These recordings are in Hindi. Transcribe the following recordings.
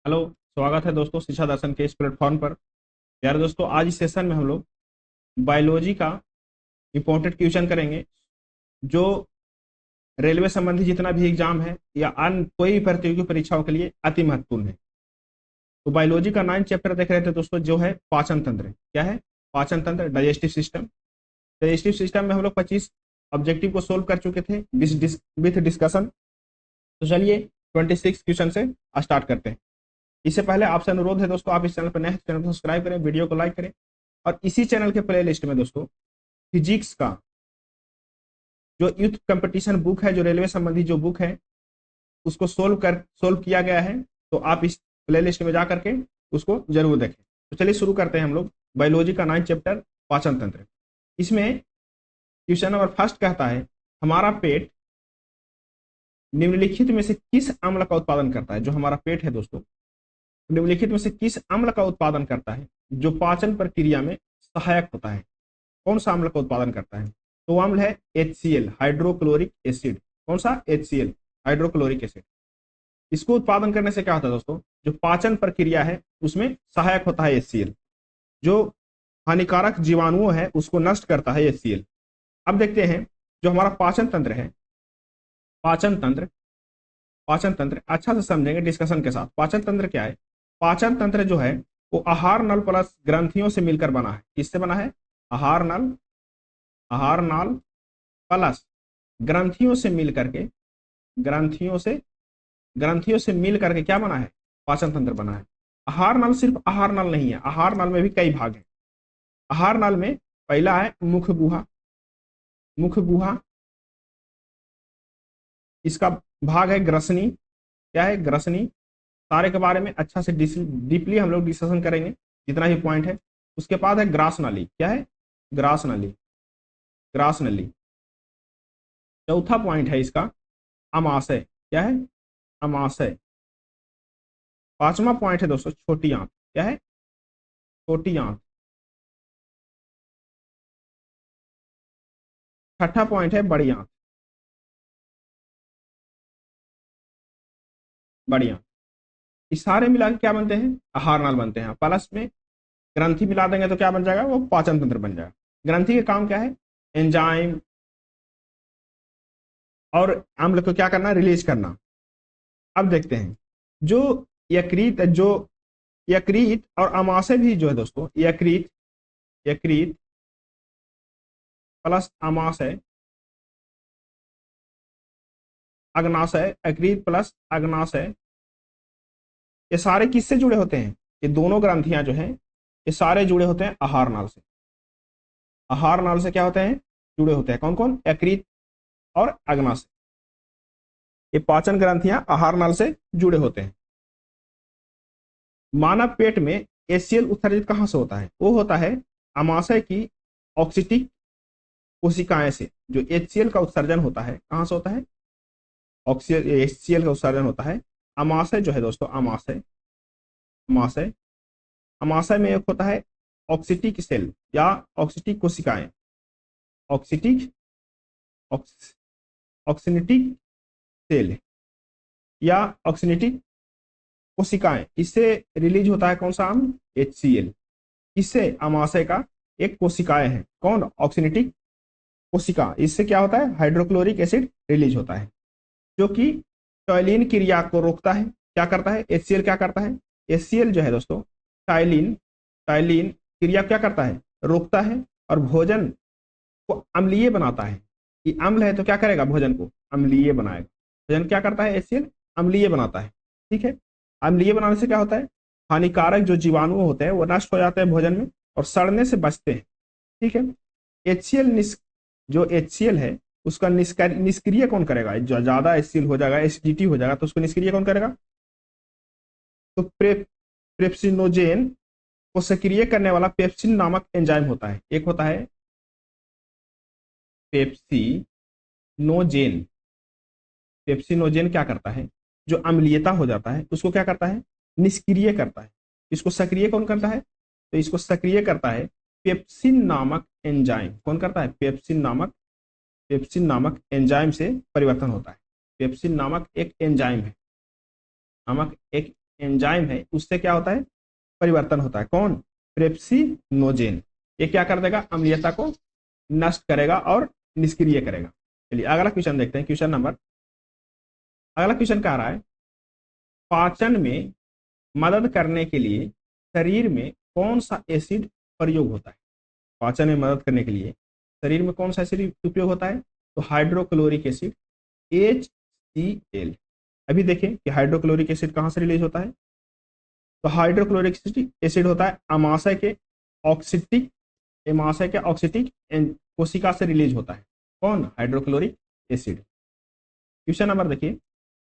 हेलो। स्वागत है दोस्तों शिक्षा दर्शन के इस प्लेटफॉर्म पर। यार दोस्तों, आज इस सेशन में हम लोग बायोलॉजी का इंपॉर्टेंट क्वेश्चन करेंगे जो रेलवे संबंधी जितना भी एग्जाम है या अन्य कोई भी प्रतियोगी परीक्षाओं के लिए अति महत्वपूर्ण है। तो बायोलॉजी का 9 चैप्टर देख रहे थे दोस्तों, जो है पाचन तंत्र। क्या है? पाचन तंत्र, डाइजेस्टिव सिस्टम। डाइजेस्टिव सिस्टम में हम लोग 25 ऑब्जेक्टिव को सोल्व कर चुके थे विथ डिस्कशन। तो चलिए 26 क्वेश्चन से स्टार्ट करते हैं। इससे पहले आपसे अनुरोध है दोस्तों, आप इस चैनल पर नए हैं, चैनल को सब्सक्राइब करें, वीडियो को लाइक करें और इसी चैनल के प्ले लिस्ट में दोस्तों फिजिक्स का जो यूथ कंपटीशन बुक है, जो रेलवे संबंधी जो बुक है, उसको सोल्व किया गया है। तो आप इस प्ले लिस्ट में जा करके उसको जरूर देखें। तो चलिए शुरू करते हैं हम लोग बायोलॉजी का 9 चैप्टर पाचन तंत्र। इसमें क्वेश्चन नंबर फर्स्ट कहता है, हमारा पेट निम्नलिखित में से किस अम्ल का उत्पादन करता है? जो हमारा पेट है दोस्तों, निम्नलिखित में से किस अम्ल का उत्पादन करता है जो पाचन प्रक्रिया में सहायक होता है? कौन सा अम्ल का उत्पादन करता है? तो वो अम्ल है HCl, हाइड्रोक्लोरिक एसिड। कौन सा? HCl, hydrochloric acid. इसको उत्पादन करने से क्या होता है दोस्तों? जो पाचन प्रक्रिया है उसमें सहायक होता है HCl। जो हानिकारक जीवाणुओं है उसको नष्ट करता है HCl। अब देखते हैं जो हमारा पाचन तंत्र है, पाचन तंत्र, पाचन तंत्र अच्छा से समझेंगे डिस्कशन के साथ। पाचन तंत्र क्या है? पाचन तंत्र जो है वो आहार नल प्लस ग्रंथियों से मिलकर बना है। किससे बना है? आहार नल, आहार नाल प्लस ग्रंथियों से मिल करके, ग्रंथियों से मिल करके क्या बना है? पाचन तंत्र बना है। आहार नल सिर्फ आहार नल नहीं है, आहार नल में भी कई भाग हैं। आहार नल में पहला है मुख गुहा। मुख गुहा, इसका भाग है ग्रसनी। क्या है? ग्रसनी। सारे के बारे में अच्छा से डीपली हम लोग डिस्कशन करेंगे जितना भी पॉइंट है। उसके बाद है ग्रास नाली। क्या है? ग्रास नाली, ग्रास नली। चौथा पॉइंट है इसका अमाशय। क्या है? अमाशय। पांचवा पॉइंट है दोस्तों छोटी आंत। क्या है? छोटी आंत। छठा पॉइंट है बड़ी आंत, बड़ी आंत। इस सारे मिला के क्या बनते हैं? आहार नाल बनते हैं। प्लस में ग्रंथि मिला देंगे तो क्या बन जाएगा? वो पाचन तंत्र बन जाएगा। ग्रंथि का काम क्या है? एंजाइम और अम्ल को क्या करना? रिलीज करना। अब देखते हैं जो यकृत और अमाशय भी जो है दोस्तों, यकृत, यकृत प्लस अमाशय, अग्नाशय, यकृत प्लस अग्नाशय, ये सारे किससे जुड़े होते हैं? ये दोनों ग्रंथियां जो हैं ये सारे जुड़े होते हैं आहार नाल से। आहार नाल से क्या होते हैं? जुड़े होते हैं। कौन कौन? यकृत और अग्नाशय। ये पाचन ग्रंथियां आहार नाल से जुड़े होते हैं। मानव पेट में HCl उत्सर्जित कहां से होता है? वो होता है अमाशय की ऑक्सीटिक कोशिकाएं से। जो HCl का उत्सर्जन होता है कहां से होता है? HCl का उत्सर्जन होता है अमाशय जो है दोस्तों, अमाशय, अमाशय, अमाशय में एक होता है ऑक्सीटिक सेल या ऑक्सीटिक कोशिकाएं, ऑक्सीटिक, ऑक्सीनिटिक सेल या ऑक्सीनिटिक कोशिकाएं। इससे रिलीज होता है कौन सा अम्ल? HCl। इससे अमाशय का एक कोशिकाएं है। कौन? ऑक्सीनिटिक कोशिका। इससे क्या होता है? हाइड्रोक्लोरिक एसिड रिलीज होता है जो कि टाइलिन क्रिया को रोकता है। क्या करता है? HCl क्या करता है? HCl जो है दोस्तों टाइलिन, टाइलिन क्रिया क्या करता है? रोकता है और भोजन को अम्लीय बनाता है। कि अम्ल है तो क्या करेगा? भोजन को अम्लीय बनाएगा। भोजन क्या करता है? HCl अम्लीय बनाता है। ठीक है। अम्लीय बनाने से क्या होता है? हानिकारक जो जीवाणु होते हैं वो नष्ट हो जाते हैं भोजन में और सड़ने से बचते हैं। ठीक है। जो HCl है उसका निष्क्रिय कौन करेगा? जो ज्यादा HCl हो जाएगा, एसिडिटी हो जाएगा, तो उसको निष्क्रिय कौन करेगा? तो पेप्सिनोजेन को सक्रिय करने वाला पेप्सिन नामक एंजाइम होता है। एक होता है पेप्सिनोजेन। पेप्सिनोजेन क्या करता है? जो अम्लीयता हो जाता है उसको क्या करता है? निष्क्रिय करता है। इसको सक्रिय कौन करता है? तो इसको सक्रिय करता है पेप्सिन नामक एंजाइम। कौन करता है? पेप्सिन नामक एंजाइम से परिवर्तन होता है। पेप्सिन नामक एक एंजाइम है, नामक एक एंजाइम है उससे क्या होता है, परिवर्तन होता है। कौन? पेप्सिनोजेन। ये क्या कर देगा, अम्लीयता को नष्ट करेगा और निष्क्रिय करेगा। चलिए अगला क्वेश्चन देखते हैं। अगला क्वेश्चन कह रहा है पाचन में मदद करने के लिए शरीर में कौन सा एसिड प्रयोग होता है। पाचन में मदद करने के लिए शरीर में कौन सा एसिड उपयोग होता है, तो हाइड्रोक्लोरिक एसिड HCl। अभी देखें कि हाइड्रोक्लोरिक एसिड कहां से रिलीज होता है, तो हाइड्रोक्लोरिक एसिड होता है अमाशय के ऑक्सीटिक कोशिका से रिलीज होता है। कौन? Hydrochloric acid. क्वेश्चन नंबर देखिए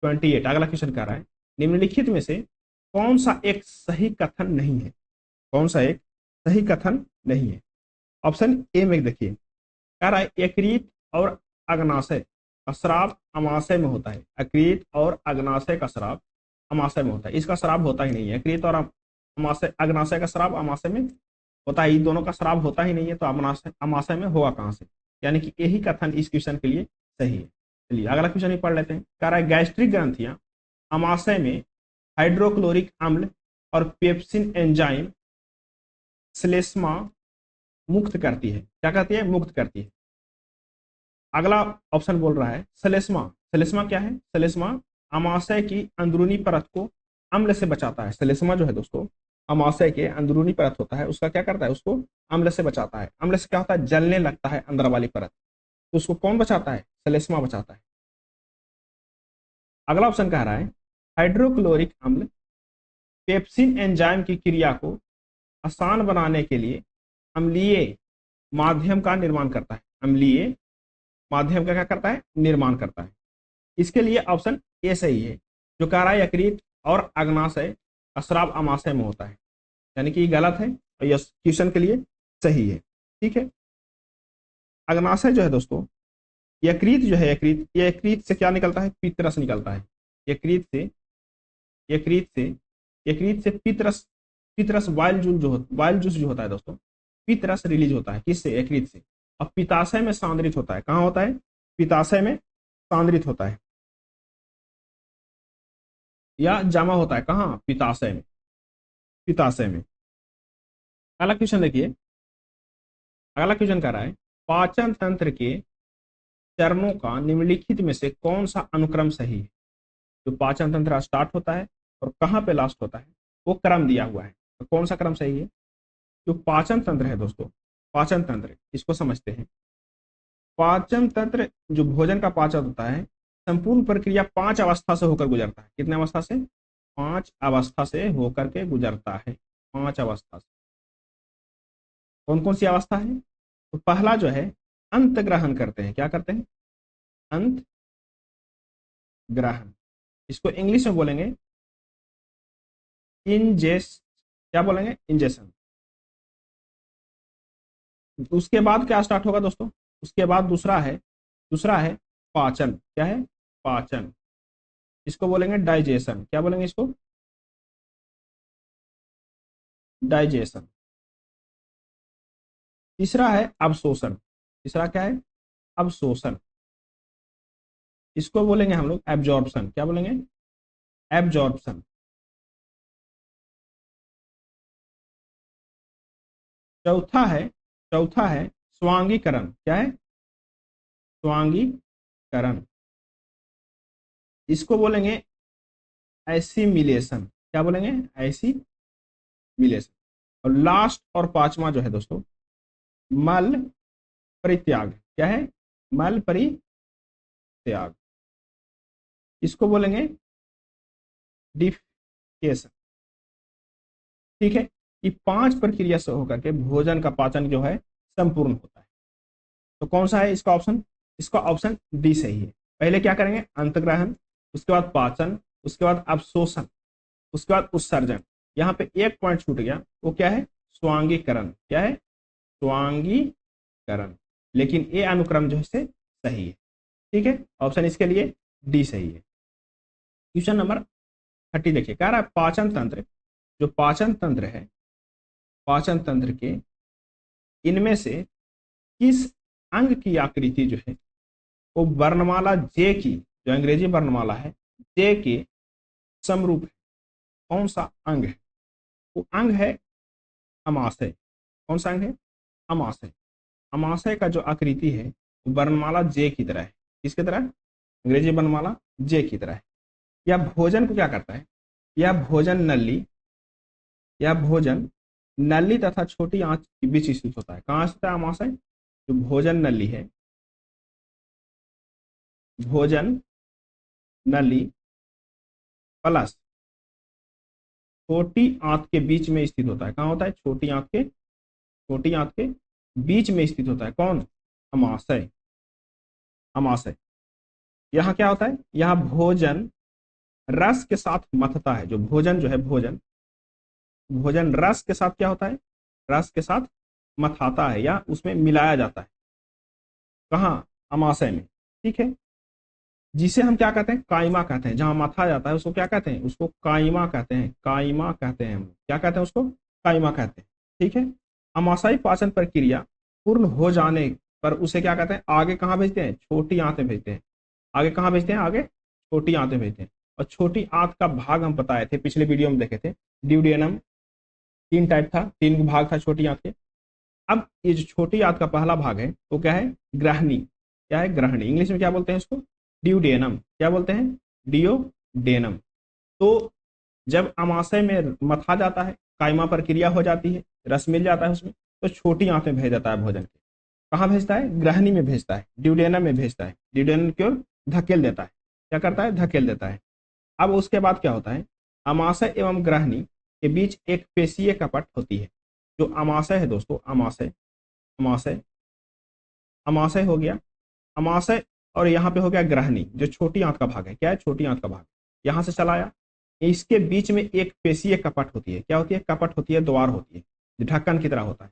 28। अगला क्वेश्चन कह रहा है निम्नलिखित में से कौन सा एक सही कथन नहीं है, कौन सा एक सही कथन नहीं है। ऑप्शन ए में देखिए कह रहा है यकृत और अग्नाशय का स्राव अमाशय में होता है। यकृत और अग्नाशय का स्राव अमाशय में होता है, इसका स्राव होता ही नहीं है। यकृत और अग्नाशय का स्राव अमाशय में होता है, इन दोनों का स्राव होता ही नहीं है, तो अमाशय में होगा कहां से, यानी कि यही कथन इस क्वेश्चन के लिए सही है। चलिए अगला क्वेश्चन भी पढ़ लेते हैं। कह रहा है गैस्ट्रिक ग्रंथियां अमाशय में हाइड्रोक्लोरिक अम्ल और पेप्सिन एंजाइम श्लेष्मा मुक्त करती है। क्या करती है? मुक्त करती है। अगला ऑप्शन बोल रहा है श्लेष्मा। श्लेष्मा क्या है? श्लेष्मा अमाशय की अंदरूनी परत को अम्ल से बचाता है। श्लेष्मा जो है दोस्तों अमाशय के अंदरूनी परत होता है, उसका क्या करता है, उसको अम्ल से बचाता है। अम्ल से क्या होता है, जलने लगता है अंदर वाली परत, तो उसको कौन बचाता है? श्लेष्मा बचाता है। अगला ऑप्शन कह रहा है हाइड्रोक्लोरिक अम्ल पेप्सिन एंजाइम की क्रिया को आसान बनाने के लिए अम्लीय माध्यम का निर्माण करता है। अम्लीय माध्यम का क्या करता है? निर्माण करता है। इसके लिए ऑप्शन ए सही है, जो कह रहा है यकृत और अग्नाशय का स्राव अमाशय में होता है, यानी कि ये गलत है और यह क्वेश्चन के लिए सही है। ठीक है, अग्नाशय जो है दोस्तों, यकृत जो है, यकृत से क्या निकलता है? पित्तरस निकलता है। यकृत से पित्तरस वाइल जूस जो होता है दोस्तों, पित्तरस रिलीज होता है। किससे? यकृत से। अब पित्ताशय में सांद्रित होता है। कहां होता है? पित्ताशय में सांद्रित होता है या जमा होता है। कहां? पित्ताशय में। अगला क्वेश्चन देखिए। अगला क्वेश्चन कह रहा है पाचन तंत्र के चरणों का निम्नलिखित में से कौन सा अनुक्रम सही है। जो पाचन तंत्र स्टार्ट होता है और कहां पे लास्ट होता है, वो क्रम दिया हुआ है, तो कौन सा क्रम सही है। जो पाचन तंत्र है दोस्तों, पाचन तंत्र इसको समझते हैं। पाचन तंत्र जो भोजन का पाचन होता है, संपूर्ण प्रक्रिया 5 अवस्था से होकर गुजरता है। कितने अवस्था से? 5 अवस्था से होकर के गुजरता है। 5 अवस्था से। कौन कौन सी अवस्था है? तो पहला जो है अंत ग्रहण करते हैं। क्या करते हैं? अंत ग्रहण। इसको इंग्लिश में बोलेंगे क्या बोलेंगे? इंजेशन। उसके बाद क्या स्टार्ट होगा दोस्तों? उसके बाद दूसरा है पाचन। क्या है? पाचन। इसको बोलेंगे डाइजेशन। क्या बोलेंगे इसको? डाइजेशन। तीसरा है अवशोषण। तीसरा क्या है? अवशोषण। इसको बोलेंगे हम लोग एब्जॉर्प्शन। क्या बोलेंगे? एब्जॉर्प्शन। चौथा है स्वांगीकरण। क्या है? स्वांगीकरण। इसको बोलेंगे एसिमिलेशन। क्या बोलेंगे? एसिमिलेशन। और लास्ट और पांचवा जो है दोस्तों मल परित्याग। क्या है? मल परित्याग। इसको बोलेंगे डिफिकेशन। ठीक है, ये 5 प्रक्रिया से होकर के भोजन का पाचन जो है संपूर्ण होता है। तो कौन सा है इसका ऑप्शन? इसका ऑप्शन डी सही है। पहले क्या करेंगे? अंतग्रहण, उसके बाद पाचन, उसके बाद अवशोषण, उसके बाद उत्सर्जन। यहाँ पे एक पॉइंट छूट गया, वो क्या है? स्वांगीकरण। क्या है? स्वांगीकरण। लेकिन ये अनुक्रम जो है सही है। ठीक है, ऑप्शन इसके लिए डी सही है। क्वेश्चन नंबर 30 देखिए, कह रहा है पाचन तंत्र, जो पाचन तंत्र है, पाचन तंत्र के इनमें से किस अंग की आकृति जो है वो वर्णमाला जे की, जो अंग्रेजी वर्णमाला है जे के समरूप है। कौन सा अंग है? वो अंग है अमाशय। कौन सा अंग है? अमाशय। अमाशय का जो आकृति है वो वर्णमाला जे की तरह है। किसकी तरह? अंग्रेजी वर्णमाला जे की तरह है। यह भोजन को क्या करता है? यह भोजन नली, यह भोजन नली तथा छोटी आंच के बीच स्थित होता है। कहाँ स्थित है अमाशय? जो भोजन नली है, भोजन नली प्लस छोटी आंत के बीच में स्थित होता है। कहाँ होता है? छोटी आंत के बीच में स्थित होता है। कौन? अमाशय। अमाशय। यहाँ क्या होता है? यहाँ भोजन रस के साथ मथता है। जो भोजन जो है, भोजन रस के साथ क्या होता है? रस के साथ मथाता है या उसमें मिलाया जाता है। कहाँ? अमाशय में। ठीक है, जिसे हम क्या कहते हैं? काइमा कहते हैं। जहां मथा जाता है उसको क्या कहते हैं? उसको काइमा कहते हैं। काइमा कहते हैं। हम क्या कहते हैं उसको? काइमा कहते हैं। ठीक है, अमाशयी पाचन प्रक्रिया पूर्ण हो जाने पर उसे क्या कहते हैं? आगे कहाँ भेजते हैं? छोटी आंत में भेजते हैं। आगे कहाँ भेजते हैं? आगे छोटी आंत में भेजते हैं। और छोटी आंत का भाग हम बताए थे, पिछले वीडियो में देखे थे। ड्यूडेनम 3 टाइप था, 3 भाग था छोटी आंत के। अब ये जो छोटी आंत का पहला भाग है वो क्या है? ग्रहणी। क्या है? ग्रहणी। इंग्लिश में क्या बोलते हैं इसको? ड्यूडेनम। क्या बोलते हैं? डियोडेनम। तो जब अमाशय में मथा जाता है, कायमा प्रक्रिया हो जाती है, रस मिल जाता है उसमें, तो छोटी आंत में भेज देता है भोजन के। कहाँ भेजता है? ग्रहणी में भेजता है, ड्यूडेनम में भेजता है। ड्यूडेनम की ओर धकेल देता है। क्या करता है? धकेल देता है। अब उसके बाद क्या होता है? अमाशय एवं ग्रहणी के बीच एक पेशीय कपट होती है। जो अमाशय है दोस्तों, अमाशय, अमाशय, अमाशय हो गया, अमाशय, और यहाँ पे हो गया ग्रहणी, जो छोटी आंत का भाग है। क्या है? छोटी आंत का भाग। यहाँ से चलाया, इसके बीच में एक पेशीय कपट होती है। क्या होती है? कपट होती है, द्वार होती है, जो ढक्कन की तरह होता है।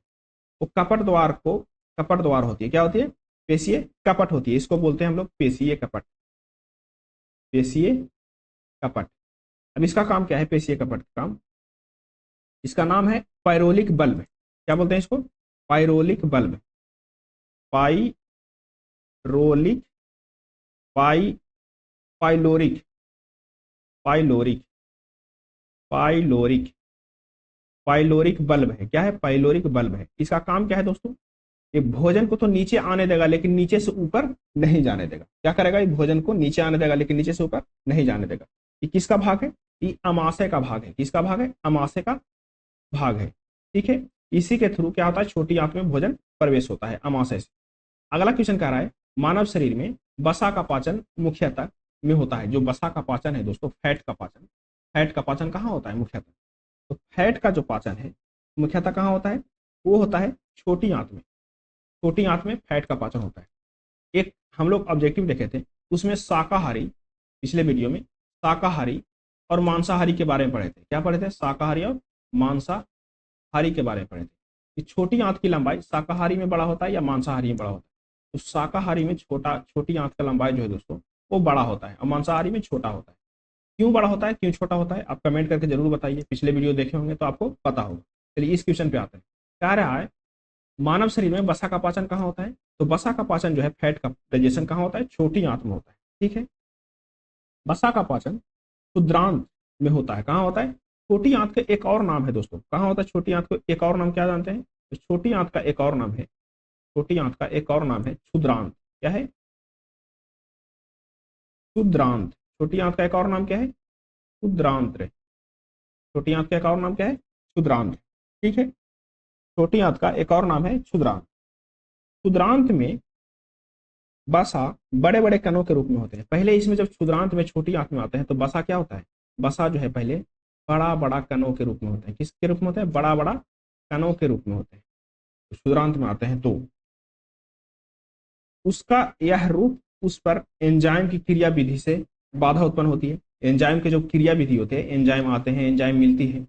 वो कपट द्वार को, कपट द्वार होती है। क्या होती है? पेशीय कपट होती है। इसको बोलते हैं हम लोग पेशीय कपट। पेशीय कपट। अब इसका काम क्या है? पेशीय कपट का काम, इसका नाम है पायरोलिक बल्ब। क्या बोलते हैं इसको? Pyrolic bulb. पाइरोलिक, पाई, pyloric, pyloric, pyloric, pyloric bulb है। क्या है? पाइलोरिक बल्ब है। इसका काम क्या है दोस्तों? ये भोजन को तो नीचे आने देगा लेकिन नीचे से ऊपर नहीं जाने देगा। क्या करेगा? ये भोजन को नीचे आने देगा लेकिन नीचे से ऊपर नहीं जाने देगा। ये किसका भाग है? ये अमाशय का भाग है। किसका भाग है? अमाशय का भाग है। ठीक है, इसी के थ्रू क्या होता है? छोटी आंत में भोजन प्रवेश होता है अमाशय से। अगला क्वेश्चन कह रहा है, मानव शरीर में वसा का पाचन मुख्यतः में होता है। जो वसा का पाचन है दोस्तों, फैट का पाचन, फैट का पाचन कहाँ होता है मुख्यतः? तो फैट का जो पाचन है मुख्यतः कहाँ होता है? वो होता है छोटी आंत में। छोटी आंत में फैट का पाचन होता है। एक हम लोग ऑब्जेक्टिव देखे थे, उसमें शाकाहारी, पिछले वीडियो में शाकाहारी और मांसाहारी के बारे में पढ़े थे। क्या पढ़े थे? शाकाहारी और मांसाहारी के बारे में पढ़े थे कि छोटी आंत की लंबाई शाकाहारी में बड़ा होता है या मांसाहारी में बड़ा होता है। तो शाकाहारी में छोटी आंत का लंबाई जो है दोस्तों वो बड़ा होता है और मांसाहारी में छोटा होता है। क्यों बड़ा होता है, क्यों छोटा होता है, आप कमेंट करके जरूर बताइए। पिछले वीडियो देखे होंगे तो आपको पता होगा। चलिए इस क्वेश्चन पे आते हैं। कह रहा है मानव शरीर में वसा का पाचन कहाँ होता है? तो वसा का पाचन जो है, फैट का डाइजेशन कहाँ होता है? छोटी आंत में होता है। ठीक है, वसा का पाचन क्षुद्रांत में होता है। कहाँ होता है? छोटी आंत का एक और नाम है दोस्तों। कहाँ होता है छोटी आंत को? एक और नाम क्या जानते हैं? तो छोटी आंत का एक और नाम है, छोटी आंत का एक और नाम है क्षुद्रांत। क्या है? क्षुद्रांत। छोटी आंत का एक और नाम क्या है? क्षुद्रांत। छोटी आंत का एक और नाम क्या है? क्षुद्रांत। ठीक है, छोटी आंत का एक और नाम है क्षुद्रांत। क्षुद्रांत में बसा बड़े बड़े कणों के रूप में होते हैं। पहले इसमें जब क्षुद्रांत में छोटी आंत में आते हैं तो बसा क्या होता है? बसा जो है पहले बड़ा बड़ा कणों के रूप में होते हैं। किसके रूप में होते हैं? बड़ा बड़ा कणों के रूप में होते हैं। क्षुद्रांत में आते हैं तो उसका यह रूप, उस पर एंजाइम की क्रिया विधि से बाधा उत्पन्न होती है। एंजाइम के जो क्रिया विधि होते हैं, एंजाइम आते हैं, एंजाइम मिलती है,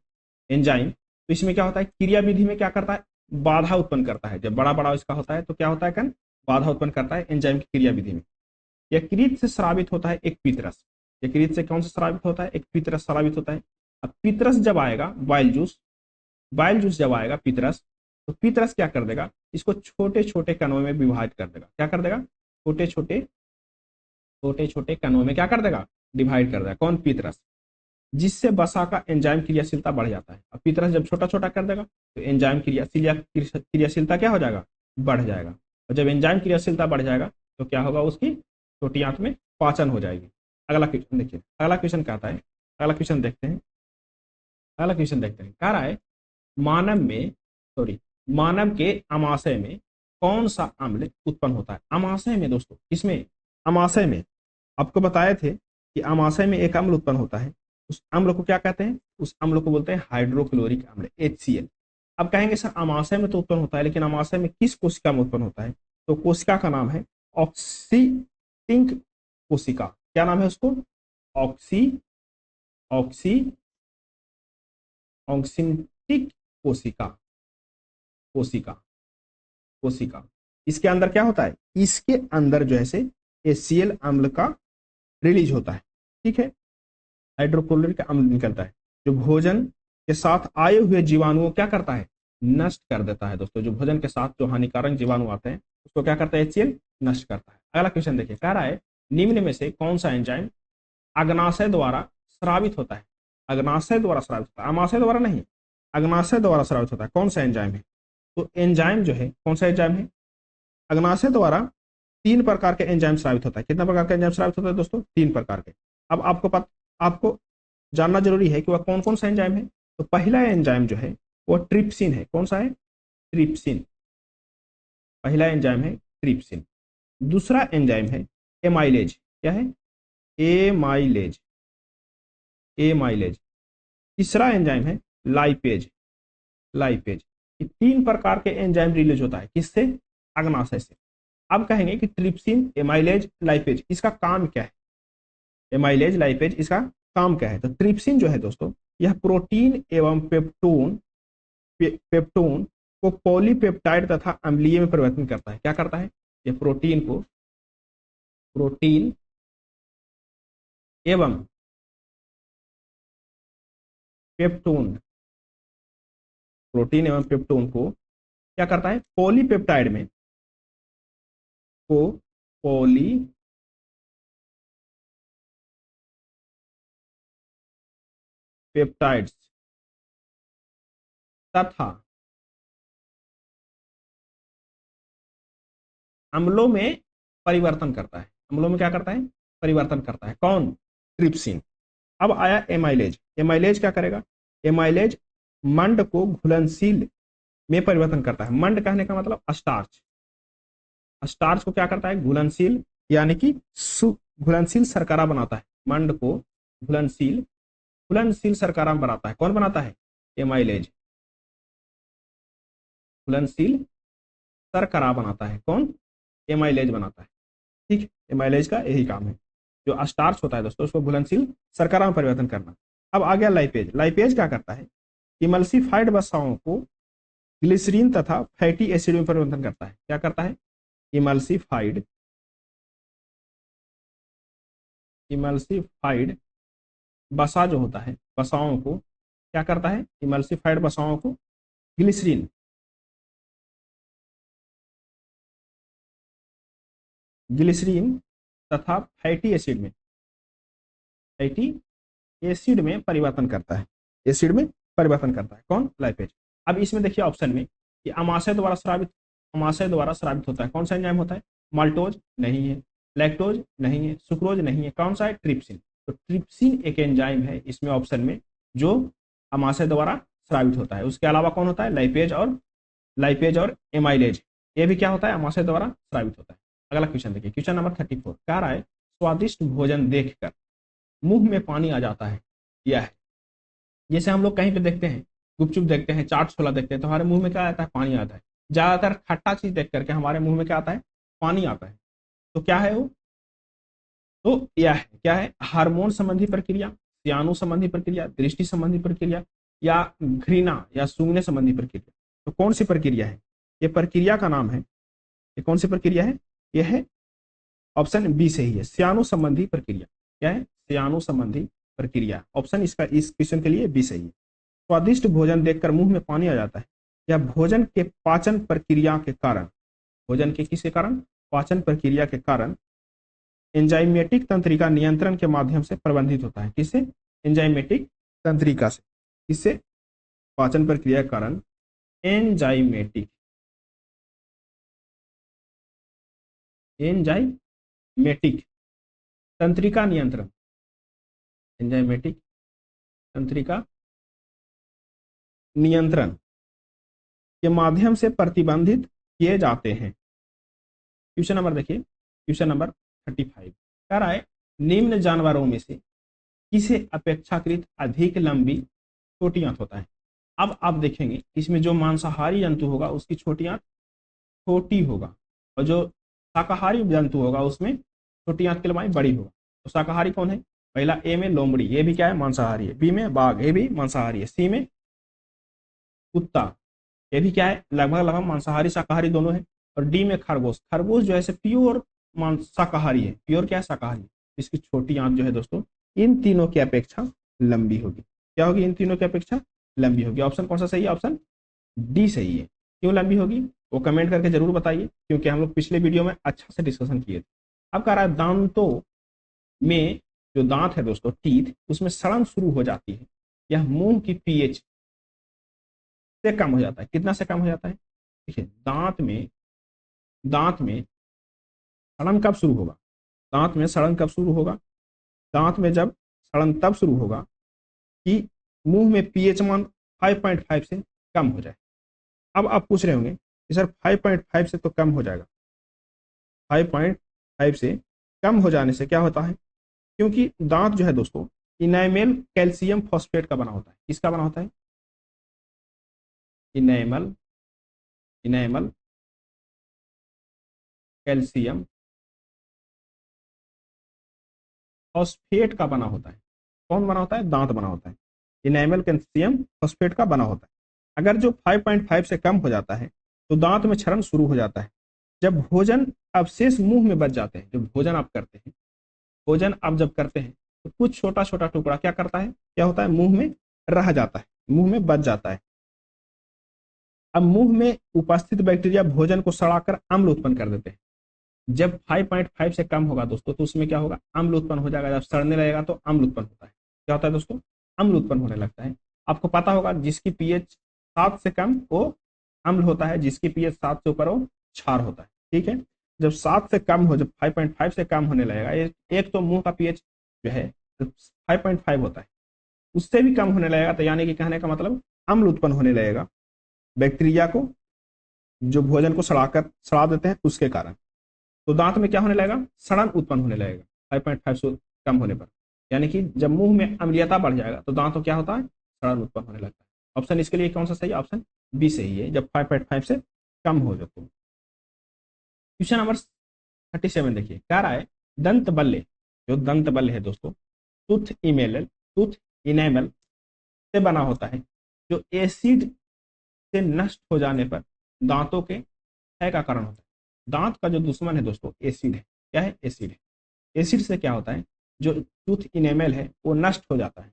एंजाइम, तो इसमें क्या होता है? क्रिया विधि में क्या करता है? बाधा उत्पन्न करता है। जब बड़ा बड़ा इसका होता है तो क्या होता है? कण बाधा उत्पन्न करता है एंजाइम की क्रिया विधि में। यकृत से स्रावित होता है एक पीतरस। यकृत से कौन सा स्रावित होता है? एक पीतरस स्रावित होता है। अब पीतरस जब आएगा, बाइल जूस, बाइल जूस जब आएगा पीतरस, तो पीतरस क्या कर देगा? इसको छोटे छोटे कणों में विभाजित कर देगा। क्या कर देगा? छोटे छोटे कणों में क्या कर देगा? डिवाइड कर देगा। कौन? पीतरस। जिससे वसा का एंजाइम क्रियाशीलता बढ़ जाता है। अब पितरस जब छोटा छोटा कर देगा तो एंजाइम क्रियाशीलता क्या हो जाएगा, बढ़ जाएगा। और जब एंजाइम क्रियाशीलता बढ़ जाएगा तो क्या होगा, उसकी छोटी आंत में पाचन हो जाएगी। अगला क्वेश्चन देखिए, अगला क्वेश्चन कहता है, अगला क्वेश्चन देखते हैं, अगला क्वेश्चन देखते हैं। कह रहा है मानव के अमाशय में कौन सा अम्ल उत्पन्न होता है। अमाशय में दोस्तों, इसमें अमाशय में आपको बताए थे कि अमाशय में एक अम्ल उत्पन्न होता है। उस अम्ल को क्या कहते हैं, उस अम्ल को बोलते हैं हाइड्रोक्लोरिक अम्ल, HCl। अब कहेंगे सर अमाशय में तो उत्पन्न होता है, लेकिन अमाशय में किस कोशिका में उत्पन्न होता है, तो कोशिका का नाम है ऑक्सीटिक कोशिका। क्या नाम है उसको, ऑक्सीटिक कोशिका, कोशिका, कोशिका। इसके अंदर क्या होता है, इसके अंदर जो है से HCl अम्ल का रिलीज होता है, ठीक है, हाइड्रोक्लोरिक अम्ल निकलता है, जो भोजन के साथ आए हुए जीवाणुओं क्या करता है, नष्ट कर देता है। दोस्तों जो भोजन के साथ जो हानिकारक जीवाणु आते हैं उसको क्या करता है, HCl नष्ट करता है। अगला क्वेश्चन देखिए, कह रहा है निम्न में से कौन सा एंजाइम अग्नाशय द्वारा स्रावित होता है। अग्नाशय द्वारा स्रावित होता है, अमाशय द्वारा नहीं, अग्नाशय द्वारा स्रावित होता है, कौन सा एंजाइम है। तो एंजाइम जो है, कौन सा एंजाइम है, अग्नाशय द्वारा 3 प्रकार के एंजाइम स्रावित होता है। कितना प्रकार के एंजाइम स्रावित होता है दोस्तों, 3 प्रकार के। अब आपको जानना जरूरी है कि वह कौन कौन सा एंजाइम है। तो पहला एंजाइम जो है वो ट्रिप्सिन है। कौन सा है, ट्रिप्सिन, पहला एंजाइम है ट्रिप्सिन। दूसरा एंजाइम है एमाइलेज। क्या है, एमाइलेज, एमाइलेज। तीसरा एंजाइम है लाइपेज, लाइपेज। ये 3 प्रकार के एंजाइम रिलीज होता है, किससे, अग्नाशय से। अब कहेंगे कि ट्रिप्सिन, एमाइलेज, लाइपेज, इसका काम क्या है, एमाइलेज, लाइपेज, इसका काम क्या है। तो ट्रिप्सिन जो है दोस्तों, यह प्रोटीन एवं पेप्टोन को पॉलीपेप्टाइड तथा अम्लीय में परिवर्तन करता है। क्या करता है, यह प्रोटीन को, प्रोटीन एवं पेप्टोन, प्रोटीन एवं पेप्टोन को क्या करता है, पॉलीपेप्टाइड में, को पॉलीपेप्टाइड्स तथा अम्लों में परिवर्तन करता है। अम्लों में क्या करता है, परिवर्तन करता है। कौन, ट्रिप्सिन। अब आया एमाइलेज। एमाइलेज क्या करेगा, एमाइलेज मंड को घुलनशील में परिवर्तन करता है। मंड कहने का मतलब स्टार्च, स्टार्च को क्या करता है, घुलनशील, यानी कि घुलनशील शर्करा बनाता है। मंड को घुलनशील, घुलनशील शर्करा बनाता है। कौन बनाता है, एमाइलेज, घुलनशील शर्करा बनाता है। कौन, एमाइलेज बनाता है। ठीक, एमाइलेज का यही काम है, जो स्टार्च होता है दोस्तों उसको घुलनशील शर्करा में परिवर्तन करना। अब आ गया लाइपेज। लाइपेज क्या करता है, इमल्सिफाइड वसाओं को ग्लिसरीन तथा फैटी एसिड में परिवर्तन करता है। क्या करता है, इमल्सिफाइड, इमल्सिफाइड वसा जो होता है, वसाओं को क्या करता है, इमल्सिफाइड वसाओं को ग्लिसरीन, ग्लिसरीन तथा फैटी एसिड में, फैटी एसिड में परिवर्तन करता है, एसिड में परिवर्तन करता है। कौन, लाइपेज। अब इसमें देखिए ऑप्शन में कि अमाशय द्वारा स्रावित, अमाशय द्वारा स्रावित होता है, कौन सा एंजाइम होता है, माल्टोज नहीं है, लैक्टोज नहीं है, सुक्रोज नहीं है, कौन सा है, ट्रिप्सिन। तो ट्रिप्सिन एक एंजाइम है इसमें ऑप्शन में जो अमाशय द्वारा स्रावित होता है। उसके अलावा कौन होता है, लाइपेज और एमाइलेज, ये भी क्या होता है, अमाशय द्वारा स्रावित होता है। अगला क्वेश्चन देखिए, क्वेश्चन नंबर 34 कह रहा है स्वादिष्ट भोजन देखकर मुंह में पानी आ जाता है, यह है। जैसे हम लोग कहीं पे देखते हैं, गुपचुप देखते हैं, चाट छोला देखते हैं, तो हमारे मुंह में क्या आता है, पानी आता है। ज्यादातर खट्टा चीज देख करके हमारे मुंह में क्या आता है, पानी आता है। तो क्या है वो, तो यह है, क्या है, हार्मोन संबंधी प्रक्रिया, सियानु संबंधी प्रक्रिया, दृष्टि संबंधी प्रक्रिया, या घृणा या सूंघने संबंधी प्रक्रिया। तो कौन सी प्रक्रिया है, ये प्रक्रिया का नाम है, ये कौन सी प्रक्रिया है, यह है ऑप्शन बी सही है, सियानु संबंधी प्रक्रिया। क्या है, सियानु संबंधी प्रक्रिया। ऑप्शन इसका इस क्वेश्चन के लिए बी सही है। स्वादिष्ट भोजन देखकर मुंह में पानी आ जाता है, या भोजन के पाचन प्रक्रिया के कारण, भोजन के किसके कारण, पाचन प्रक्रिया के कारण एंजाइमेटिक तंत्रिका नियंत्रण के माध्यम से प्रबंधित होता है। किससे, एंजाइमेटिक तंत्रिका से। इससे पाचन प्रक्रिया के कारण एंजाइमेटिक तंत्रिका नियंत्रण, एंजाइमेटिक तंत्रिका नियंत्रण के माध्यम से प्रतिबंधित किए जाते हैं। क्वेश्चन नंबर देखिए, क्वेश्चन नंबर 35 कह रहा है निम्न जानवरों में से किसे अपेक्षाकृत अधिक लंबी छोटी आंत होता है। अब आप देखेंगे इसमें जो मांसाहारी जंतु होगा उसकी छोटी आंत छोटी होगा, और जो शाकाहारी जंतु होगा उसमें छोटी आंत की लंबाई बड़ी होगा। तो शाकाहारी कौन है? पहला ए में लोमड़ी, ये भी क्या है? मांसाहारी है। बी में बाघ, ये भी मांसाहारी है। सी में कुत्ता, ये भी क्या है? लगभग लगभग मांसाहारी शाकाहारी दोनों है। और डी में खरगोश, खरगोश जो है प्योर शाकाहारी है। प्योर क्या है? शाकाहारी। इसकी छोटी आंत जो है दोस्तों इन तीनों की अपेक्षा लंबी होगी। क्या होगी? इन तीनों की अपेक्षा लंबी होगी। ऑप्शन कौन सा सही है? ऑप्शन डी सही है। क्यों लंबी होगी वो कमेंट करके जरूर बताइए, क्योंकि हम लोग पिछले वीडियो में अच्छा से डिस्कशन किए थे। अब कह रहा है दांतों में जो दांत है दोस्तों, टीथ, उसमें सड़न शुरू हो जाती है। यह मुंह की पीएच से कम हो जाता है। कितना से कम हो जाता है? देखिए दांत में सड़न कब शुरू होगा? दांत में सड़न कब शुरू होगा? दांत में जब सड़न तब शुरू होगा कि मुंह में पीएच मान 5.5 से कम हो जाए। अब आप पूछ रहे होंगे कि सर 5.5 से तो कम हो जाएगा, 5.5 से कम हो जाने से क्या होता है? क्योंकि दांत जो है दोस्तों इनेमल कैल्शियम फॉस्फेट का बना होता है। किसका बना होता है? इनेमल कैल्शियम फॉस्फेट का बना होता है। कौन बना होता है? दांत बना होता है। इनेमल कैल्शियम फॉस्फेट का बना होता है। अगर जो 5.5 से कम हो जाता है तो दांत में क्षरण शुरू हो जाता है। जब भोजन अवशेष मुंह में बच जाते हैं, जब भोजन आप करते हैं, भोजन आप जब करते हैं तो कुछ छोटा छोटा टुकड़ा क्या करता है? क्या होता है? मुंह में रह जाता है, मुंह में बच जाता है। अब मुंह में उपस्थित बैक्टीरिया भोजन को सड़ाकर अम्ल उत्पन्न कर देते हैं। जब 5.5 से कम होगा दोस्तों तो उसमें क्या होगा? अम्ल उत्पन्न हो जाएगा। जब सड़ने लगेगा तो अम्ल उत्पन्न होता है। क्या होता है दोस्तों? अम्ल उत्पन्न होने लगता है। आपको पता होगा जिसकी पीएच 7 से कम वो अम्ल होता है, जिसकी पीएच 7 से ऊपर वो क्षार होता है। ठीक है, जब 7 से कम हो, जब 5.5 से कम होने लगेगा, एक तो मुंह का पीएच जो है 5.5 होता है, उससे भी कम होने लगेगा तो यानी कि कहने का मतलब अम्ल उत्पन्न होने लगेगा बैक्टीरिया को जो भोजन को सड़ा देते हैं उसके कारण। तो दांत में क्या होने लगेगा? सड़न उत्पन्न होने लगेगा 5.5 से कम होने पर। यानी कि जब मुंह में अम्लीयता बढ़ जाएगा तो दांतों क्या होता है? सड़न उत्पन्न होने लगता है। ऑप्शन इसके लिए कौन सा सही है? ऑप्शन बी सही है, जब 5.5 से कम हो जाए। क्वेश्चन नंबर 37 देखिए, कह रहा है दंत बल्ले, जो दंत बल्ले है दोस्तों टूथ इनेमल से बना होता है, जो एसिड से नष्ट हो जाने पर दांतों के क्षय का कारण होता है। दांत का जो दुश्मन है दोस्तों एसिड है। क्या है? एसिड है। एसिड से क्या होता है? जो टूथ इनेमल है वो नष्ट हो जाता है।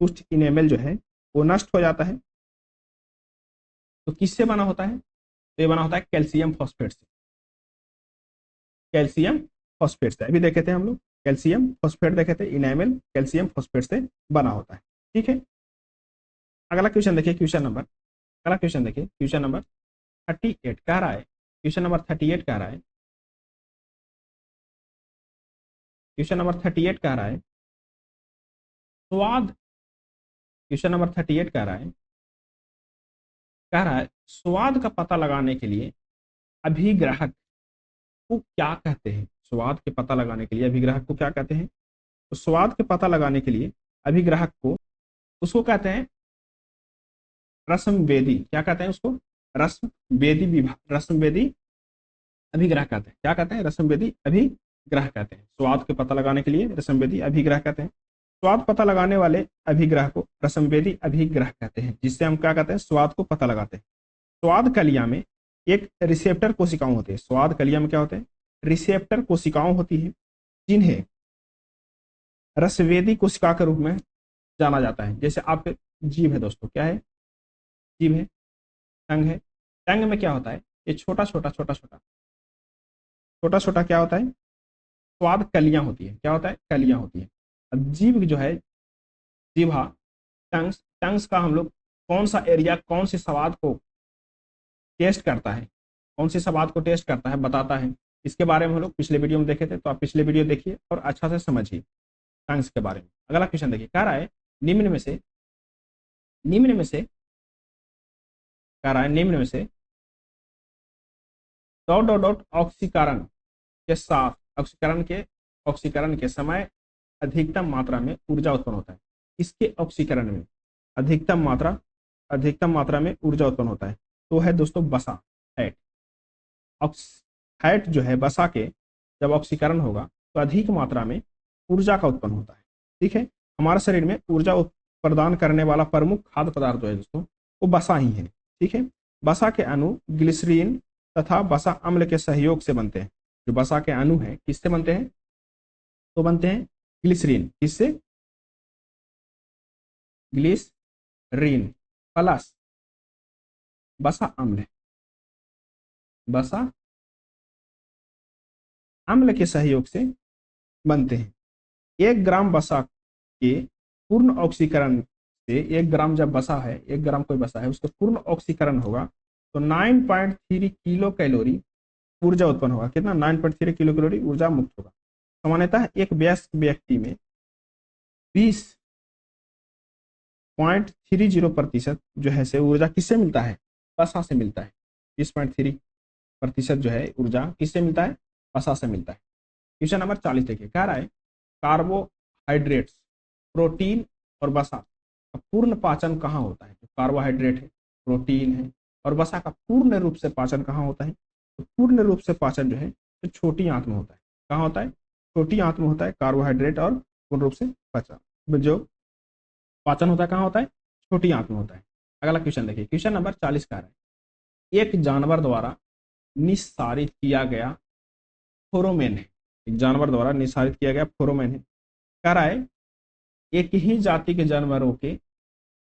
टूथ इनेमल जो है वो नष्ट हो जाता है। तो किससे बना होता है? तो ये बना होता है कैल्शियम फॉस्फेट से। कैल्शियम फॉस्फेट से अभी देखे थे हम लोग, कैल्शियम फॉस्फेट देखे थे। इनेमल कैल्शियम फॉस्फेट से बना होता है। ठीक है, अगला क्वेश्चन देखिए, अगला क्वेश्चन देखिए, क्वेश्चन नंबर 38 कह रहा है, क्वेश्चन नंबर 38 कह रहा है, क्वेश्चन नंबर 38 कह रहा है स्वाद, क्वेश्चन नंबर 38 कह रहा है स्वाद का पता लगाने के लिए अभिग्राहक को क्या कहते हैं? स्वाद के पता लगाने के लिए अभिग्राहक को क्या कहते हैं? तो स्वाद के पता लगाने के लिए अभिग्राहक को उसको कहते हैं रसमवेदी। क्या कहते हैं उसको? रसमवेदी विभाग, रसमवेदी अभिग्रह कहते हैं। क्या कहते हैं? रसमवेदी अभिग्रह कहते हैं। स्वाद के पता लगाने के लिए रसमवेदी अभिग्रह कहते हैं। स्वाद पता लगाने वाले अभिग्रह को रसमवेदी अभिग्रह कहते हैं, जिससे हम क्या कहते हैं? स्वाद को पता लगाते हैं। स्वाद कलिया में एक रिसेप्टर कोशिकाओं होती है। स्वाद कलिया में क्या होते हैं? रिसेप्टर कोशिकाओं होती है, जिन्हें रसवेदी कोशिका के रूप में जाना जाता है। जैसे आपके जीभ है दोस्तों, क्या है? जीभ है, टंग है। टंग में क्या होता है? ये छोटा छोटा क्या होता है? स्वाद कलियां होती है। क्या होता है? कलियां होती है। अब जीभ जो है जीभा, टंग्स। टंग्स का हम लोग कौन सा एरिया कौन से स्वाद को टेस्ट करता है, कौन से स्वाद को टेस्ट करता है, बताता है। इसके बारे में हम लोग पिछले वीडियो में देखे थे, तो आप पिछले वीडियो देखिए और अच्छा से समझिए टंग्स के बारे में। अगला क्वेश्चन देखिए, कह रहा है निम्न में से निम्न में से कह रहा है निम्न में से डॉट डॉट डॉट ऑक्सीकरण के साथ ऑक्सीकरण के समय अधिकतम मात्रा में ऊर्जा उत्पन्न होता है। इसके ऑक्सीकरण में अधिकतम मात्रा में ऊर्जा उत्पन्न होता है, तो है दोस्तों वसा, फैट। फैट जो है वसा के जब ऑक्सीकरण होगा तो अधिक मात्रा में ऊर्जा का उत्पन्न होता है। ठीक है, हमारे शरीर में ऊर्जा प्रदान करने वाला प्रमुख खाद्य पदार्थ जो है दोस्तों वो वसा ही है। ठीक है, वसा के अणु ग्लिसरीन तथा वसा अम्ल के सहयोग से बनते हैं। जो वसा के अणु हैं किससे बनते हैं, तो बनते हैं ग्लिसरीन, किससे, ग्लिसरीन प्लस वसा अम्ल के सहयोग से बनते हैं। 1 ग्राम वसा के पूर्ण ऑक्सीकरण से, 1 ग्राम जब वसा है, 1 ग्राम कोई वसा है, उसका पूर्ण ऑक्सीकरण होगा तो 9.3 किलो कैलोरी ऊर्जा उत्पन्न होगा। कितना, 9.3 किलो कैलोरी ऊर्जा मुक्त होगा। सामान्यतः एक वयस्क व्यक्ति में 20.30% जो है से ऊर्जा किससे मिलता है, वसा से मिलता है। 20.3% जो है ऊर्जा किससे मिलता है, वसा से मिलता है। क्वेश्चन नंबर 40 देखिए, कह रहा है कार्बोहाइड्रेट्स, प्रोटीन और वसा का पूर्ण पाचन कहाँ होता है। तो कार्बोहाइड्रेट है, प्रोटीन है और वसा का पूर्ण रूप से पाचन कहाँ होता है, तो पूर्ण रूप से पाचन जो है तो छोटी आंत में होता है। कहाँ होता है, छोटी आंत में होता है कार्बोहाइड्रेट, और पूर्ण रूप से पाचन जो पाचन होता है कहाँ होता है, छोटी आंत में होता है। अगला क्वेश्चन देखिए, क्वेश्चन नंबर 40 का है, एक जानवर द्वारा निस्सारित किया गया फेरोमोन है। एक जानवर द्वारा निस्सारित किया गया फेरोमोन है। कह रहा है एक ही जाति के जानवरों के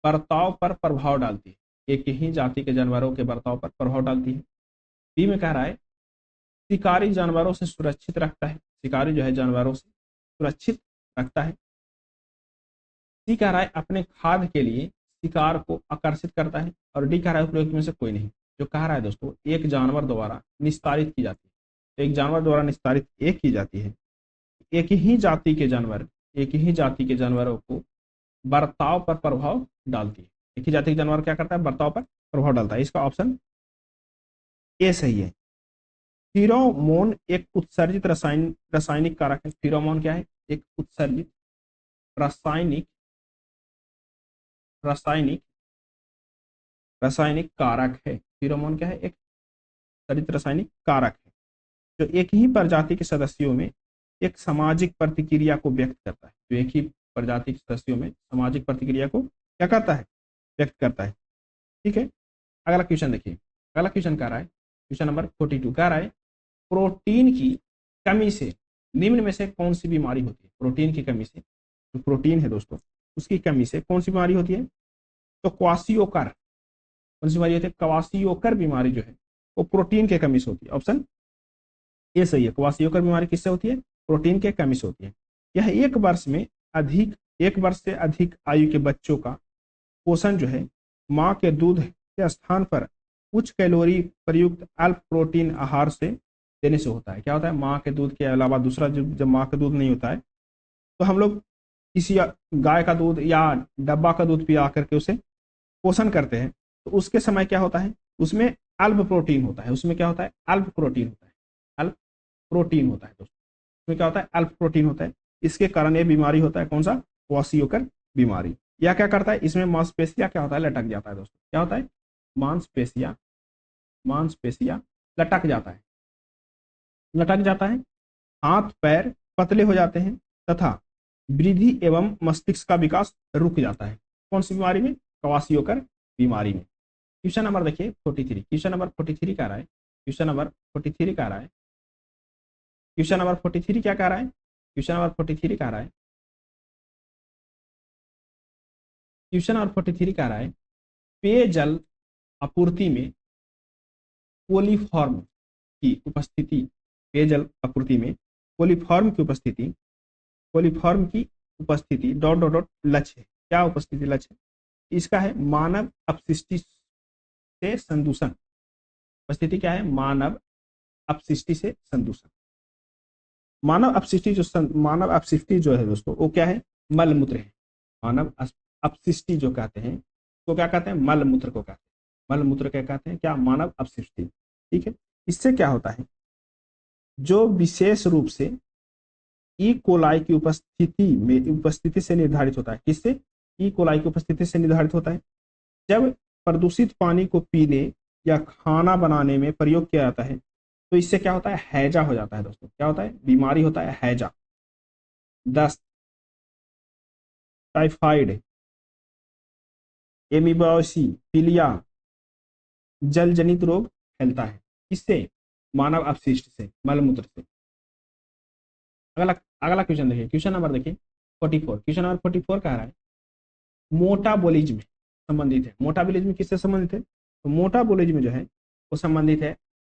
बर्ताव पर प्रभाव डालती है। एक ही जाति के जानवरों के बर्ताव पर प्रभाव डालती है। बी में कह रहा है शिकारी जानवरों से सुरक्षित रखता है। शिकारी जो है जानवरों से सुरक्षित रखता है। सी कह रहा है अपने खाद्य के लिए शिकार को आकर्षित करता है। और डी कह रहा है उपयुक्त में से कोई नहीं। जो कह रहा है दोस्तों एक जानवर द्वारा निस्तारित की जाती है, तो एक जानवर द्वारा निस्तारित एक की जाती है। एक ही जाति के जानवरों को बर्ताव पर प्रभाव डालती है। एक ही जाति के जानवर क्या करता है, बर्ताव पर प्रभाव डालता है। इसका ऑप्शन ए सही है। फिरोमोन एक उत्सर्जित रासायनिक कारक है। फिरोमोन क्या है, एक उत्सर्जित रासायनिक कारक है। फिरोमोन क्या है, एक उत्सर्जित रासायनिक कारक है जो एक ही प्रजाति के सदस्यों में एक सामाजिक प्रतिक्रिया को व्यक्त करता है। जो एक ही प्रजाति के सदस्यों में सामाजिक प्रतिक्रिया को क्या करता है, व्यक्त करता है। ठीक है, अगला क्वेश्चन देखिए। अगला क्वेश्चन कह रहा है, क्वेश्चन नंबर 42 कह रहा है प्रोटीन की कमी से निम्न में से कौन सी बीमारी होती है। प्रोटीन की कमी से, जो प्रोटीन है दोस्तों उसकी कमी से कौन सी बीमारी होती है, तो क्वासियोकर। कौन सी बीमारी होती है, क्वासियोकर बीमारी जो है वो प्रोटीन के कमी से होती है। ऑप्शन ये सही है। क्वासियोकर बीमारी किससे होती है, प्रोटीन के कमी से होती है। यह 1 वर्ष से अधिक आयु के बच्चों का पोषण जो है माँ के दूध के स्थान पर उच्च कैलोरी प्रयुक्त अल्प प्रोटीन आहार से देने से होता है। क्या होता है, माँ के दूध के अलावा दूसरा जब माँ का दूध नहीं होता है तो हम लोग किसी गाय का दूध या डब्बा का दूध पिला करके उसे पोषण करते हैं, तो उसके समय क्या होता है, उसमें अल्प प्रोटीन होता है। उसमें क्या होता है, अल्प प्रोटीन होता है। अल्प प्रोटीन होता है दोस्तों, उसमें क्या होता है, अल्प प्रोटीन होता है। इसके कारण ये बीमारी होता है, कौन सा, क्वासियोकर बीमारी। या क्या करता है, इसमें मांसपेशिया क्या होता है, लटक जाता है दोस्तों। क्या होता है, मांसपेशिया लटक जाता है। हाथ पैर पतले हो जाते हैं तथा वृद्धि एवं मस्तिष्क का विकास रुक जाता है। कौन सी बीमारी में, क्वासियोकर बीमारी में। क्वेश्चन नंबर देखिए 43। क्वेश्चन नंबर 43 क्या रहा है, क्वेश्चन नंबर 43 क्या रहा है, क्वेश्चन नंबर 43 क्या कह रहा है, क्वेश्चन नंबर 43 कह रहा है, क्वेश्चन नंबर 43 कह रहा है पेयजल आपूर्ति में कोलिफॉर्म की उपस्थिति, पेयजल आपूर्ति में कोलिफॉर्म की उपस्थिति डॉट डॉट डॉट लक्ष्य है। क्या उपस्थिति लक्ष्य है? इसका है मानव अपशिष्टि से संदूषण। उपस्थिति क्या है? मानव अपशिष्टि से संदूषण। मानव अपशिष्टि जो है दोस्तों वो क्या है? मलमूत्र है। मानव अपशिष्टि जो कहते हैं तो क्या कहते हैं? मलमूत्र को कहते हैं। मलमूत्र क्या कहते हैं? क्या? मानव अपशिष्टि। ठीक है। इससे क्या होता है? जो विशेष रूप से ई कोलाई की उपस्थिति से निर्धारित होता है। किससे? ई कोलाई की उपस्थिति से निर्धारित होता है। जब प्रदूषित पानी को पीने या खाना बनाने में प्रयोग किया जाता है तो इससे क्या होता है? हैजा हो जाता है दोस्तों। क्या होता है? बीमारी होता है हैजा, दस्त, टाइफाइड, एमीबायोसी, पीलिया, जल जनित रोग फैलता है। इससे मानव अपशिष्ट से, मलमूत्र से। अगला अगला क्वेश्चन देखिए, क्वेश्चन नंबर देखिए 44। क्वेश्चन नंबर 44 कह रहा है मोटाबोलिज्म संबंधित है। मोटाबोलिज्म किससे संबंधित है? तो मोटाबोलिज्म जो है वो संबंधित है,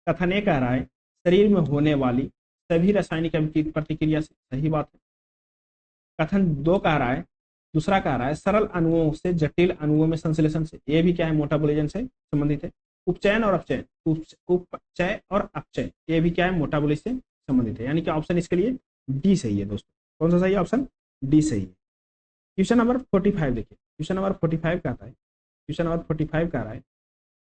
कथन ए कह रहा है शरीर में होने वाली सभी रासायनिक प्रतिक्रिया से। सही बात है। कथन दो कह रहा है, दूसरा कह रहा है सरल अणुओं से जटिल अणुओं में संश्लेषण से। ये भी क्या है? मोटाबोलिज्म से संबंधित है। उपचयन और अपचयन, उपचय और अपचय, ये भी क्या है? मोटाबोलिज्म से संबंधित है। यानी कि ऑप्शन इसके लिए डी सही है दोस्तों। कौन सा सही है? ऑप्शन डी सही है। क्वेश्चन नंबर 45 देखिए। क्वेश्चन नंबर 45 कहता है, क्वेश्चन नंबर 45 कह रहा है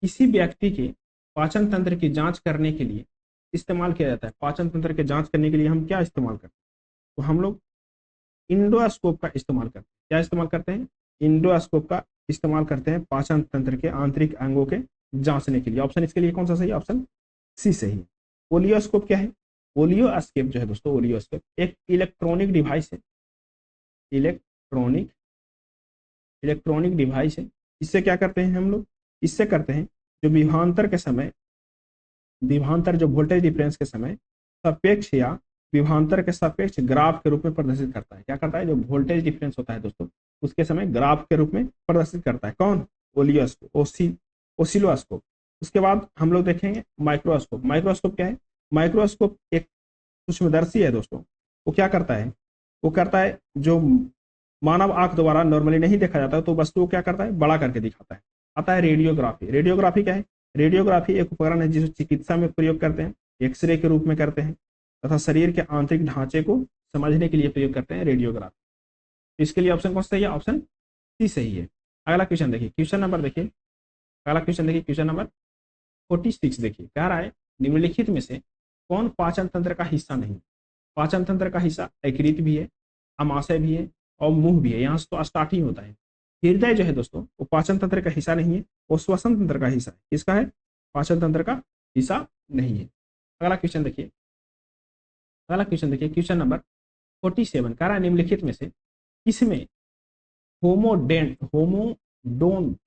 किसी व्यक्ति के पाचन तंत्र की जांच करने के लिए इस्तेमाल किया जाता है। पाचन तंत्र की जांच करने के लिए हम क्या इस्तेमाल करते हैं? तो हम लोग इंडोस्कोप का इस्तेमाल करते हैं। क्या इस्तेमाल करते हैं? इंडोस्कोप का इस्तेमाल करते हैं पाचन तंत्र के आंतरिक अंगों के जांचने के लिए। ऑप्शन इसके लिए कौन सा सही है? ऑप्शन सी सही है। ओलियोस्कोप क्या है? ओलियोस्कोप जो है दोस्तों, ओलियोस्कोप एक इलेक्ट्रॉनिक डिवाइस है। इलेक्ट्रॉनिक इलेक्ट्रॉनिक डिवाइस है। इससे क्या करते हैं हम लोग? इससे करते हैं जो विभवांतर जो वोल्टेज डिफरेंस के समय सापेक्ष या विभवांतर के सापेक्ष ग्राफ के रूप में प्रदर्शित करता है। क्या करता है? जो वोल्टेज डिफरेंस होता है दोस्तों उसके समय ग्राफ के रूप में प्रदर्शित करता है। कौन? ओसिलोस्कोप। उसके बाद हम लोग देखेंगे माइक्रोस्कोप। माइक्रोस्कोप क्या है? माइक्रोस्कोप एक सूक्ष्मदर्शी है दोस्तों। वो क्या करता है? वो करता है जो मानव आंख द्वारा नॉर्मली नहीं देखा जाता तो वस्तु को क्या करता है? बड़ा करके दिखाता है। आता है रेडियोग्राफी। रेडियोग्राफी क्या है? रेडियोग्राफी एक उपकरण है जिसे चिकित्सा में प्रयोग करते हैं, एक्सरे के रूप में करते हैं तथा शरीर के आंतरिक ढांचे को समझने के लिए प्रयोग करते हैं रेडियोग्राफी। इसके लिए ऑप्शन कौन सा सही है? ऑप्शन सी सही है। अगला क्वेश्चन देखिए, क्वेश्चन नंबर देखिए, अगला क्वेश्चन देखिए, क्वेश्चन नंबर 46 देखिए। कह रहा है निम्नलिखित में से कौन पाचन तंत्र का हिस्सा नहीं? पाचन तंत्र का हिस्सा यकृत भी है, अमाशय भी है और मुंह भी है। यहाँ से तो स्टार्टिंग होता है। हृदय जो है दोस्तों वो पाचन तंत्र का हिस्सा नहीं है, वो श्वसन तंत्र का हिस्सा है। किसका है? पाचन तंत्र का हिस्सा नहीं है। अगला क्वेश्चन देखिए, अगला क्वेश्चन देखिए, क्वेश्चन नंबर 47 कह रहा है निम्नलिखित में से किसमें होमोडोंट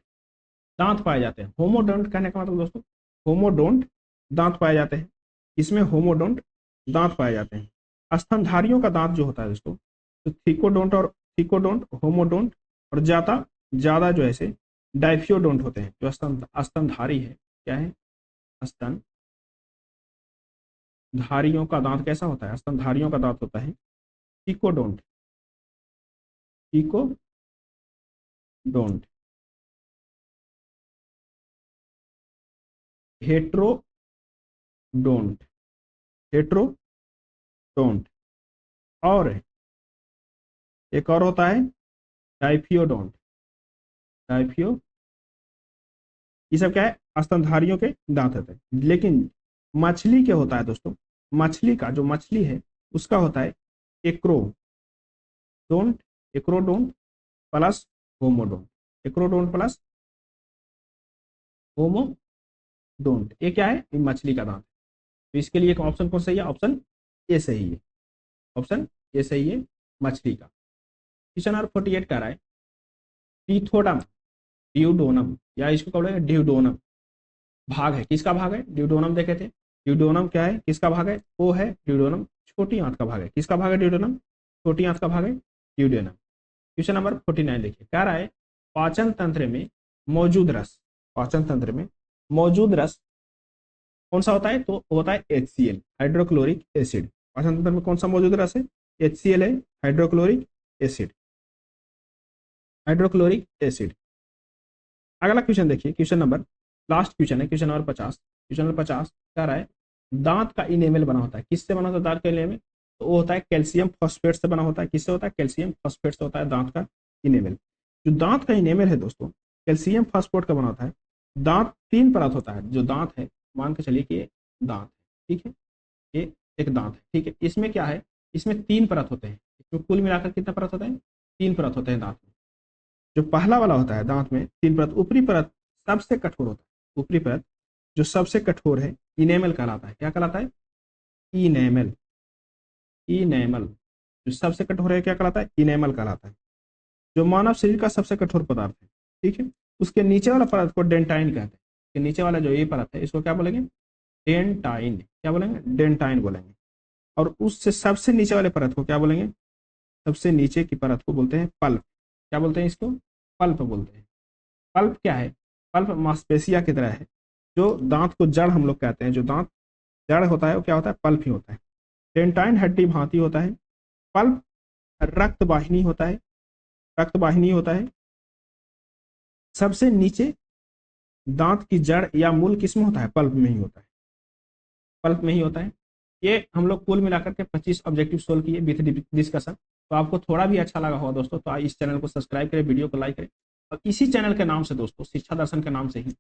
दांत पाए जाते हैं? होमोडोंट कहने का मतलब दोस्तों, होमोडोंट दांत पाए जाते हैं। इसमें होमोडोंट दांत पाए जाते हैं। स्तनधारियों का दांत जो होता है दोस्तों, तो थीकोडोंट, होमोडोंट और ज्यादा जो है डाइफियोडोंट होते हैं। जो स्तनधारी है, क्या है? स्तनधारियों का दांत कैसा होता है? स्तनधारियों का दांत होता है थीकोडोंट। हेट्रोडोंट, हेट्रोडोंट और एक और होता है डाइफियोडोंट। ये सब क्या है? स्तनधारियों के दांत होते हैं। लेकिन मछली क्या होता है दोस्तों? मछली का जो मछली है उसका होता है acrodont plus homodont. Acrodont plus homodont, ये क्या है? ये मछली का दांत। तो इसके लिए एक ऑप्शन कौन सही है? ऑप्शन ए सही है। ऑप्शन ए सही है, मछली का। क्वेश्चन नंबर 48 का रहा है टीथोडम ड्यूडोनम, या इसको क्या बोलेंगे? ड्यूडोनम भाग है। किसका भाग है? ड्यूडोनम देखे थे। ड्यूडोनम क्या है? किसका भाग है? वो है ड्यूडोनम, छोटी आंत का भाग है। किसका भाग है? ड्यूडोनम, छोटी आंत का भाग है ड्यूडोनम। क्वेश्चन नंबर 49 देखिए। कह रहा है पाचन तंत्र में मौजूद रस, पाचन तंत्र में मौजूद रस कौन सा होता है? तो होता है HCl, हाइड्रोक्लोरिक एसिड। पाचन तंत्र में कौन सा मौजूद रस है? HCl है, हाइड्रोक्लोरिक एसिड। Hydrochloric acid. अगला क्वेश्चन देखिए, क्वेश्चन नंबर, लास्ट क्वेश्चन है, क्वेश्चन नंबर 50। क्वेश्चन नंबर 50 कह रहा है दांत का इनेमल बना होता है, किससे बना होता है दांत का इनेमल? तो वो होता है कैल्शियम फॉस्फेट से बना होता है। किससे होता है? कैल्शियम फॉस्फेट से होता है दांत का इनेमल। जो दांत का इनेमल है दोस्तों, कैल्शियम फॉस्फेट का बना होता है। दांत तीन परत होता है, जो दांत है मान के चलिए कि ये दांत है, ठीक है, ये एक दांत है, ठीक है। इसमें क्या है, इसमें तीन परत होते हैं। इसमें कुल मिलाकर कितना परत होता है? तीन परत होते हैं दांत में। जो पहला वाला होता है दांत में तीन परत, ऊपरी परत सबसे कठोर होता है। ऊपरी परत जो सबसे कठोर है इनेमल कहलाता है। क्या कहलाता है? इनेमल। इनेमल जो सबसे कठोर है क्या कहलाता है? इनेमल कहलाता है। जो मानव शरीर का सबसे कठोर पदार्थ है, ठीक है। उसके नीचे वाला परत को डेंटाइन कहते हैं। कि नीचे वाला जो ये परत है इसको क्या बोलेंगे? डेंटाइन। क्या बोलेंगे? डेंटाइन बोलेंगे। और उससे सबसे नीचे वाले परत को क्या बोलेंगे? सबसे नीचे की परत को बोलते हैं पल्प। क्या बोलते हैं इसको? पल्प बोलते हैं। पल्प क्या है? पल्प मांसपेशिया की तरह है। जो दांत को जड़ हम लोग कहते हैं, जो दांत जड़ होता है वो क्या होता है? पल्प ही होता है। डेंटाइन हड्डी भांति होता है। पल्प रक्त वाहिनी होता है। रक्त वाहिनी होता है। सबसे नीचे दांत की जड़ या मूल किसमें होता है? पल्प में ही होता है। पल्प में ही होता है। ये हम लोग कुल मिलाकर के 25 ऑब्जेक्टिव सोल्व किए विथ डिस्कशन। तो आपको थोड़ा भी अच्छा लगा होगा दोस्तों तो इस चैनल को सब्सक्राइब करें, वीडियो को लाइक करें। और इसी चैनल के नाम से दोस्तों, शिक्षा दर्शन के नाम से ही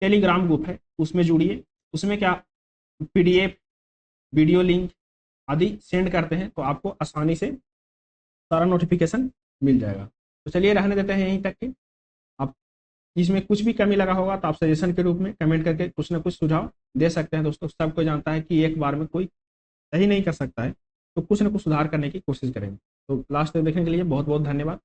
टेलीग्राम ग्रुप है, उसमें जुड़िए। उसमें क्या पीडीएफ, वीडियो लिंक आदि सेंड करते हैं तो आपको आसानी से सारा नोटिफिकेशन मिल जाएगा। तो चलिए रहने देते हैं यहीं तक के। आप इसमें कुछ भी कमी लगा होगा तो आप सजेशन के रूप में कमेंट करके कुछ ना कुछ सुझाव दे सकते हैं दोस्तों। सबको जानता है कि एक बार में कोई सही नहीं कर सकता है, तो कुछ ना कुछ सुधार करने की कोशिश करेंगे। तो लास्ट तक देखने के लिए बहुत बहुत धन्यवाद।